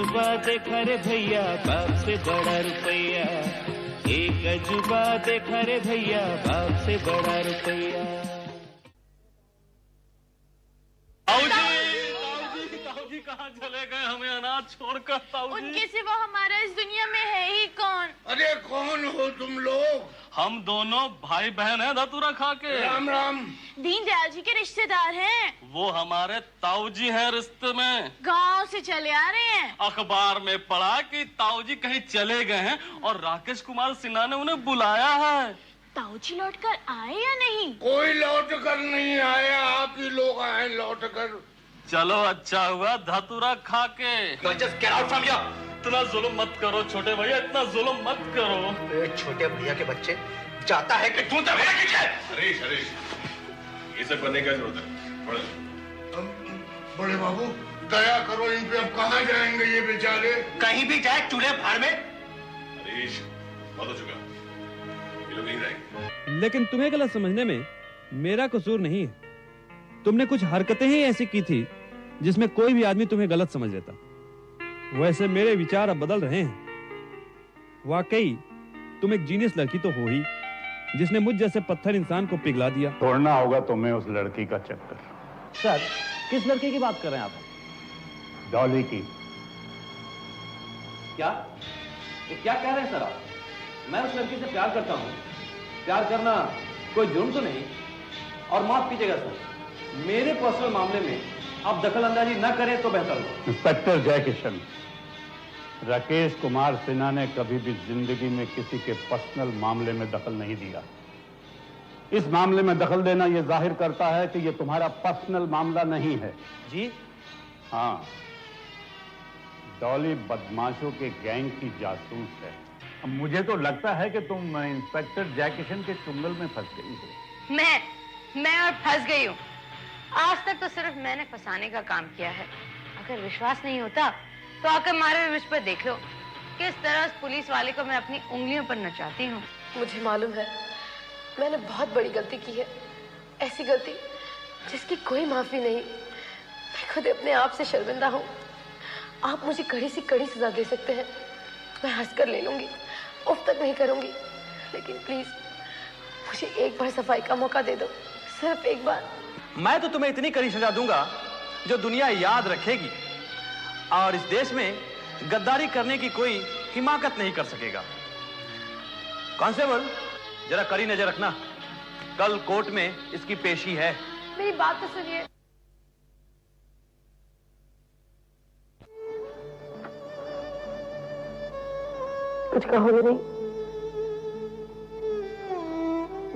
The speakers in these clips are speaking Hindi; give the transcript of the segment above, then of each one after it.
अजूबा देखा रे भैया बाप से बड़ा रुपया, एक अजूबा देखा रे भैया बाप से बड़ा रुपया। ताऊजी कहाँ चले गए हमें अनाथ छोड़कर? ताऊजी उनके सिवा हमारा इस दुनिया में है ही कौन? अरे कौन हो तुम लोग? हम दोनों भाई बहन हैं धतूरा खा के। राम राम। दीनदयाल जी के रिश्तेदार हैं। वो हमारे ताऊजी हैं रिश्ते में, गांव से चले आ रहे हैं। अखबार में पढ़ा कि ताऊजी कहीं चले गए हैं और राकेश कुमार सिन्हा ने उन्हें बुलाया है। ताऊजी लौट कर आए या नहीं? कोई लौट कर नहीं आया, आप ही लोग आए लौट कर। चलो अच्छा हुआ धतूरा खा के। Just get out from here. इतना जुल्म मत करो छोटे भैया, इतना जुल्म मत करो। छोटे भैया के बच्चे चाहता है कि तू दबेगा कि क्या? हरीश हरीश, ये सब करने का जरूरत है। बड़े बाबू दया करो इन पे, अब कहाँ जाएंगे ये बेचारे? कहीं भी जाए चूल्हे फाड़ में। हरीश बहुत हो चुका, ये लोग नहीं जाएंगे। लेकिन तुम्हें गलत समझने में मेरा कसूर नहीं है। तुमने कुछ हरकतें ही ऐसी की थी जिसमें कोई भी आदमी तुम्हें गलत समझ लेता। वैसे मेरे विचार अब बदल रहे हैं। वाकई तुम एक जीनियस लड़की तो हो ही, जिसने मुझ जैसे पत्थर इंसान को पिघला दिया। छोड़ना होगा तुम्हें उस लड़की का चक्कर। सर, किस लड़की की बात कर रहे हैं आप? डॉली की। क्या क्या कह रहे हैं सर आप? मैं उस लड़की से प्यार करता हूँ। प्यार करना कोई जुर्म तो नहीं। और माफ कीजिएगा सर, मेरे पर्सनल मामले में आप दखल अंदाजी न करें तो बेहतर होगा। इंस्पेक्टर जयकिशन, राकेश कुमार सिन्हा ने कभी भी जिंदगी में किसी के पर्सनल मामले में दखल नहीं दिया। इस मामले में दखल देना यह जाहिर करता है कि यह तुम्हारा पर्सनल मामला नहीं है। जी हाँ, डॉली बदमाशों के गैंग की जासूस है। अब मुझे तो लगता है कि तुम इंस्पेक्टर जयकिशन के चुंगल में फंस गई हो। मैं और फंस गई हूँ। आज तक तो सिर्फ मैंने फंसाने का काम किया है। अगर विश्वास नहीं होता तो आकर मारे हुए पर देख लो किस तरह उस पुलिस वाले को मैं अपनी उंगलियों पर नचाती हूँ। मुझे मालूम है मैंने बहुत बड़ी गलती की है, ऐसी गलती जिसकी कोई माफी नहीं। मैं खुद अपने आप से शर्मिंदा हूँ। आप मुझे कड़ी से कड़ी सजा दे सकते हैं, मैं हंसकर ले लूंगी, उफ तक नहीं करूंगी। लेकिन प्लीज मुझे एक बार सफाई का मौका दे दो, सिर्फ एक बार। मैं तो तुम्हें इतनी कड़ी सजा दूंगा जो दुनिया याद रखेगी, और इस देश में गद्दारी करने की कोई हिमाकत नहीं कर सकेगा। कांस्टेबल, जरा कड़ी नजर रखना, कल कोर्ट में इसकी पेशी है। मेरी बात तो सुनिए। कुछ कहोगे नहीं?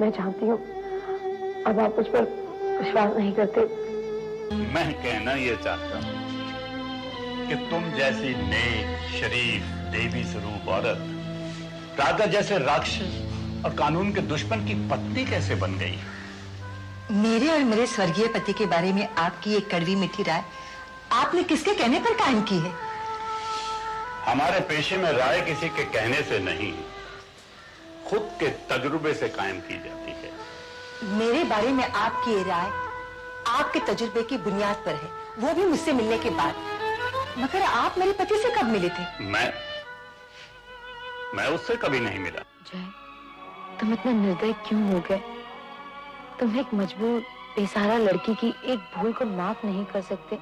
मैं जानती हूँ अब आप मुझ पर विश्वास नहीं करते। मैं कहना यह चाहता हूं कि तुम जैसी नेक, शरीफ, देवी स्वरूप औरत राधा जैसे राक्षस और कानून के दुश्मन की पत्नी कैसे बन गई? मेरे और मेरे स्वर्गीय पति के बारे में आपकी एक कड़वी मीठी राय आपने किसके कहने पर कायम की है? हमारे पेशे में राय किसी के कहने से नहीं, खुद के तजुर्बे से कायम की जाती है। मेरे बारे में आपकी ये राय आपके तजुर्बे की बुनियाद पर है, वो भी मुझसे मिलने के बाद। मगर आप मेरे पति से कब मिले थे? मैं उससे कभी नहीं मिला। जय, तुम इतने निर्दयी क्यों हो गए? तुम एक मजबूर बेसहारा लड़की की एक भूल को माफ नहीं कर सकते।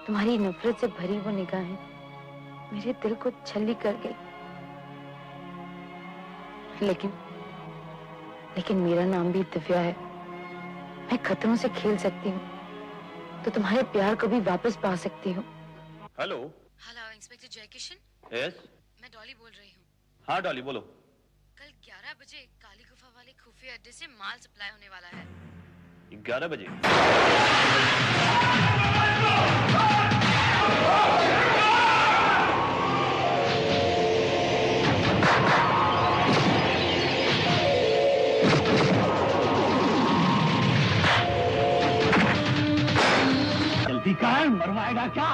तुम्हारी नफरत से भरी वो निगाहें मेरे दिल को छल्ली कर गई। लेकिन मेरा नाम भी दिव्या है। मैं खतरों से खेल सकती हूँ तो तुम्हारे प्यार को भी वापस पा सकती हूँ। Hello inspector Jaikishan. यस, मैं डॉली बोल रही हूँ। हाँ डॉली बोलो। कल 11 बजे काली गुफा वाले खुफिया अड्डे से माल सप्लाई होने वाला है। 11 बजे? जल्दी कर, मरवाएगा क्या?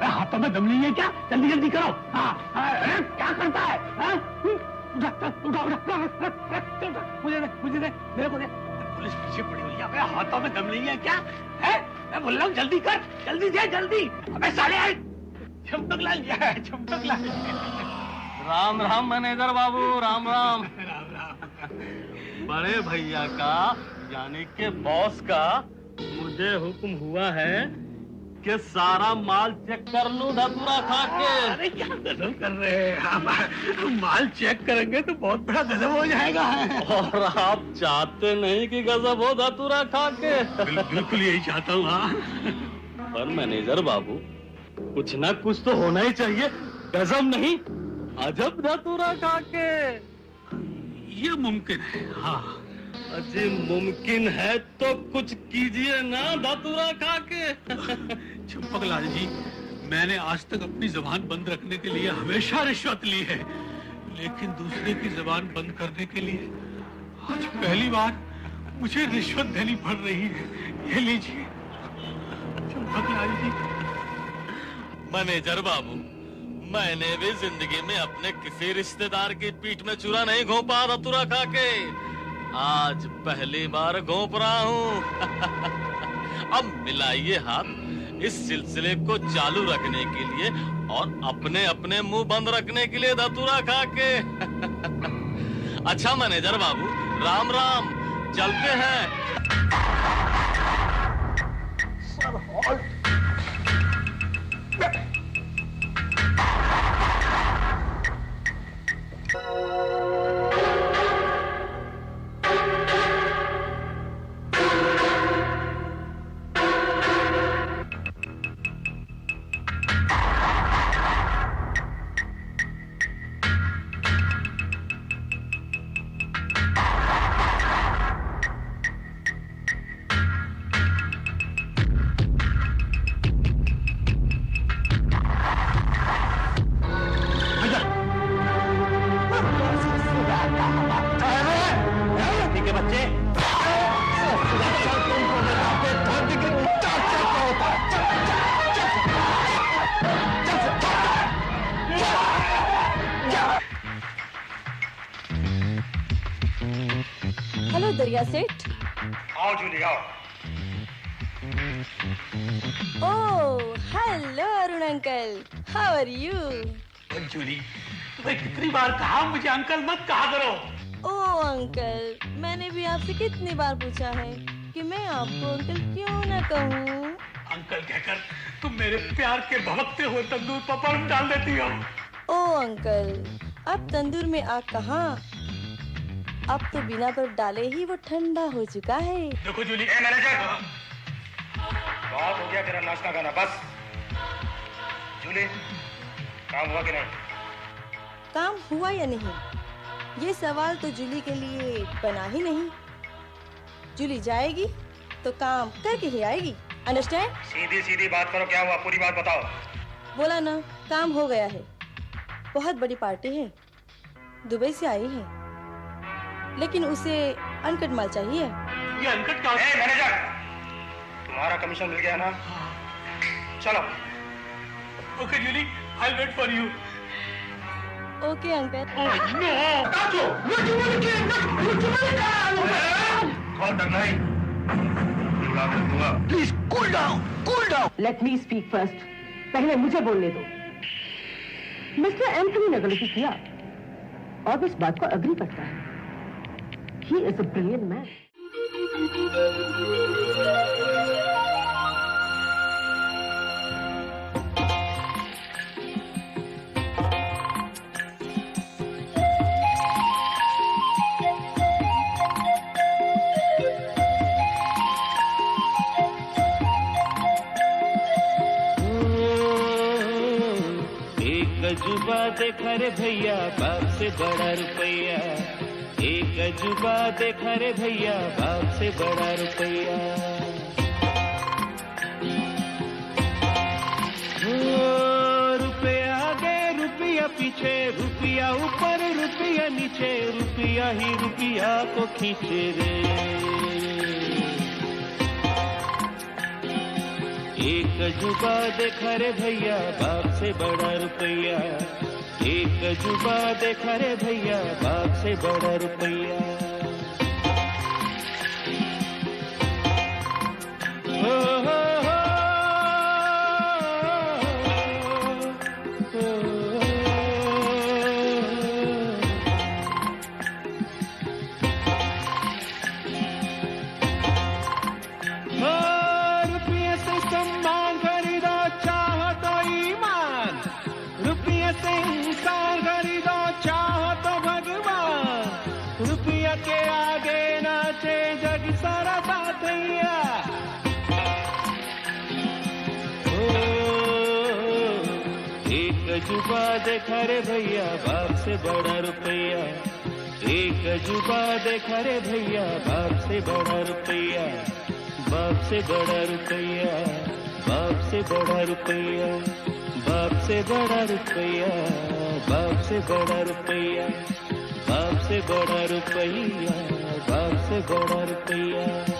हाथों में दम नहीं है क्या? जल्दी जल्दी करो। क्या करता है? मुझे दे, मेरे को दे। पुलिस पीछे पड़ी हुई है, हाथों में दम नहीं है क्या? है? मैं बोल रहा हूँ जल्दी कर, जल्दी दे, जल्दी। अबे साले, चंपक लाल चंपक लाल। राम राम मैनेजर बाबू, राम राम। बड़े भैया का यानी के बॉस का मुझे हुक्म हुआ है कि सारा माल चेक कर लूं धतूरा खा के। अरे क्या गजब कर रहे हैं आप, माल चेक करेंगे तो बहुत बड़ा गजब हो जाएगा। और आप चाहते नहीं कि गजब हो धतूरा खा के? बिल्कुल यही चाहता हूँ। हाँ पर मैनेजर बाबू कुछ ना कुछ तो होना ही चाहिए, गजब नहीं अजब धतूरा खा के। ये मुमकिन है। हाँ अजी मुमकिन है तो कुछ कीजिए ना धतूरा खा के। चंपक लाल जी, मैंने आज तक अपनी जुबान बंद रखने के लिए हमेशा रिश्वत ली है, लेकिन दूसरे की जुबान बंद करने के लिए आज पहली बार मुझे रिश्वत देनी पड़ रही है। ये लीजिए चंपक लाल जी। मैनेजर बाबू, मैंने भी जिंदगी में अपने किसी रिश्तेदार की पीठ में चूरा नहीं घोंपा धतूरा खा के। आज पहली बार घोंप रहा हूँ। अब मिलाइए हाथ इस सिलसिले को चालू रखने के लिए और अपने अपने मुंह बंद रखने के लिए धतूरा खा के। अच्छा मैनेजर बाबू, राम राम, चलते हैं। हेलो दरिया सेठ। आओ जूली आओ। Oh hello Arun uncle, how are you? Julie, तुम्हें कितनी बार कहा मुझे अंकल मत कहा करो। ओह अंकल, मैंने भी आपसे कितनी बार पूछा है कि मैं आपको अंकल क्यों ना कहूँ। अंकल कहकर तुम मेरे प्यार के भड़कते हुए तंदूर पर बर्फ डाल देती हो। ओह अंकल, अब तंदूर में आग कहाँ, अब तो बिना बर्फ डाले ही वो ठंडा हो चुका है। देखो जूली। मैनेजर, बहुत हो गया तेरा नाश्ता खाना, बस। जूली, काम हुआ कि नहीं? काम हुआ या नहीं, ये सवाल तो जूली के लिए बना ही नहीं। जूली जाएगी तो काम करके ही आएगी, अंडरस्टैंड? सीधी सीधी बात करो, क्या हुआ पूरी बात बताओ। बोला ना, काम हो गया है। बहुत बड़ी पार्टी है, दुबई से आई है, लेकिन उसे अनकट माल चाहिए। ये अनकट क्या? मैनेजर, तुम्हारा कमीशन मिल गया ना? चलो। Okay Julie, I wait for you. Okay uncle. Please cool down, cool down. Let me speak first, पहले मुझे बोलने दो। मिस्टर एंथनी ने गलती किया और इस बात को अग्री करता है। He is a brilliant man. एक अजूबा देखा रे भैया, बाप से बड़ा रुपया। एक अजूबा देखा रे भैया, बाप से बड़ा रुपया। रुपया आगे रुपया पीछे, रुपया ऊपर रुपया नीचे, रुपया ही रुपया को खींचे रे। एक अजूबा देखा रे भैया, बाप से बड़ा रुपया। एक अजूबा देखा रे भैया, बाप से बड़ा रुपया। हो, हो, हो, देखा रे भैया बाप से बड़ा रुपया, एक अजूबा देखा रे भैया बाप से बड़ा रुपया, बाप से बड़ा रुपया, बाप से बड़ा रुपया, बाप से बड़ा रुपया, बाप से बड़ा रुपया, बाप से बड़ा रुपया, बाप से बड़ा रुपया।